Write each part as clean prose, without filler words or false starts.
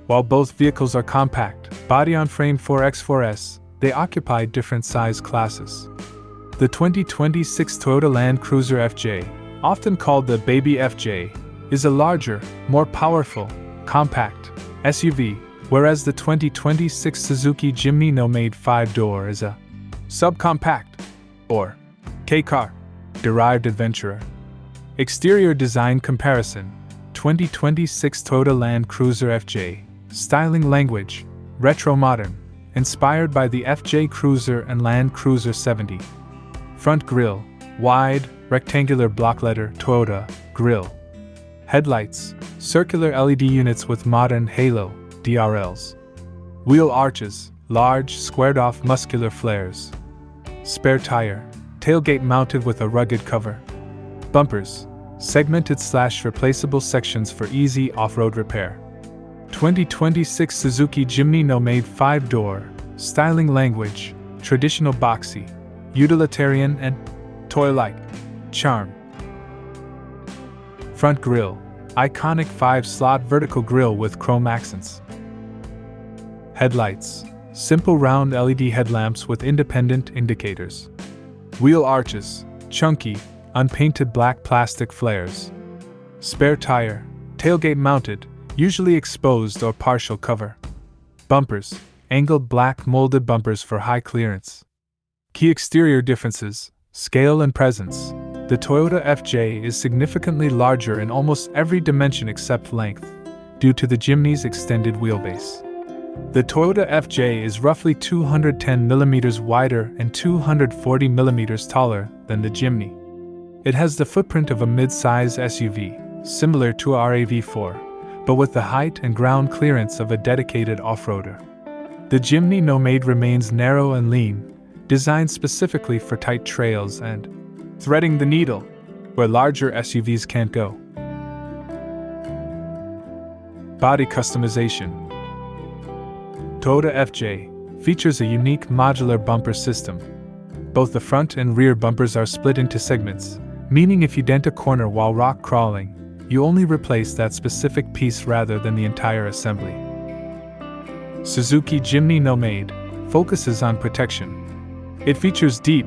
While both vehicles are compact, body-on-frame 4x4s, they occupy different size classes. The 2026 Toyota Land Cruiser FJ, often called the Baby FJ, is a larger, more powerful, compact SUV, whereas the 2026 Suzuki Jimny Nomade 5-door is a subcompact, or kei-car, derived adventurer. Exterior design comparison: 2026 Toyota Land Cruiser FJ, styling language, retro-modern, inspired by the FJ Cruiser and Land Cruiser 70. Front grille, wide, rectangular block-letter Toyota grille. Headlights, circular LED units with modern halo DRLs. Wheel arches, large, squared-off muscular flares. Spare tire, tailgate mounted with a rugged cover. Bumpers, segmented/replaceable sections for easy off-road repair. 2026 Suzuki Jimny Nomade 5-door, styling language, traditional boxy, utilitarian and toy-like charm. Front grille, iconic 5-slot vertical grille with chrome accents. Headlights, simple round LED headlamps with independent indicators. Wheel arches, chunky, unpainted black plastic flares. Spare tire, tailgate mounted, usually exposed or partial cover. Bumpers, angled black molded bumpers for high clearance. Key exterior differences, scale and presence. The Toyota FJ is significantly larger in almost every dimension except length, due to the Jimny's extended wheelbase. The Toyota FJ is roughly 210 mm wider and 240 mm taller than the Jimny. It has the footprint of a mid-size SUV, similar to our RAV4, but with the height and ground clearance of a dedicated off-roader. The Jimny Nomade remains narrow and lean, designed specifically for tight trails and threading the needle, where larger SUVs can't go. Body customization. Toyota FJ features a unique modular bumper system. Both the front and rear bumpers are split into segments, meaning if you dent a corner while rock crawling, you only replace that specific piece rather than the entire assembly. Suzuki Jimny Nomade focuses on protection. It features deep,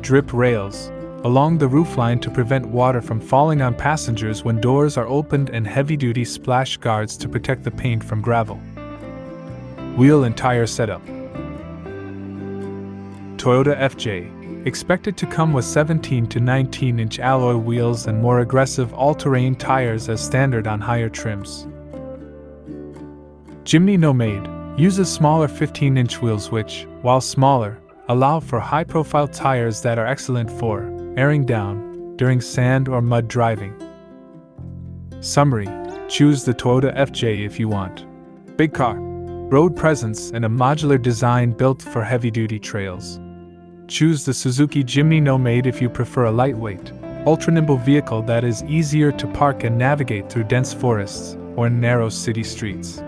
drip rails along the roofline to prevent water from falling on passengers when doors are opened and heavy-duty splash guards to protect the paint from gravel. Wheel and tire setup. Toyota FJ, expected to come with 17 to 19-inch alloy wheels and more aggressive all-terrain tires as standard on higher trims. Jimny Nomade uses smaller 15-inch wheels which, while smaller, allow for high-profile tires that are excellent for airing down during sand or mud driving. Summary: choose the Toyota FJ if you want big car, road presence, and a modular design built for heavy-duty trails. Choose the Suzuki Jimny Nomade if you prefer a lightweight, ultra-nimble vehicle that is easier to park and navigate through dense forests or narrow city streets.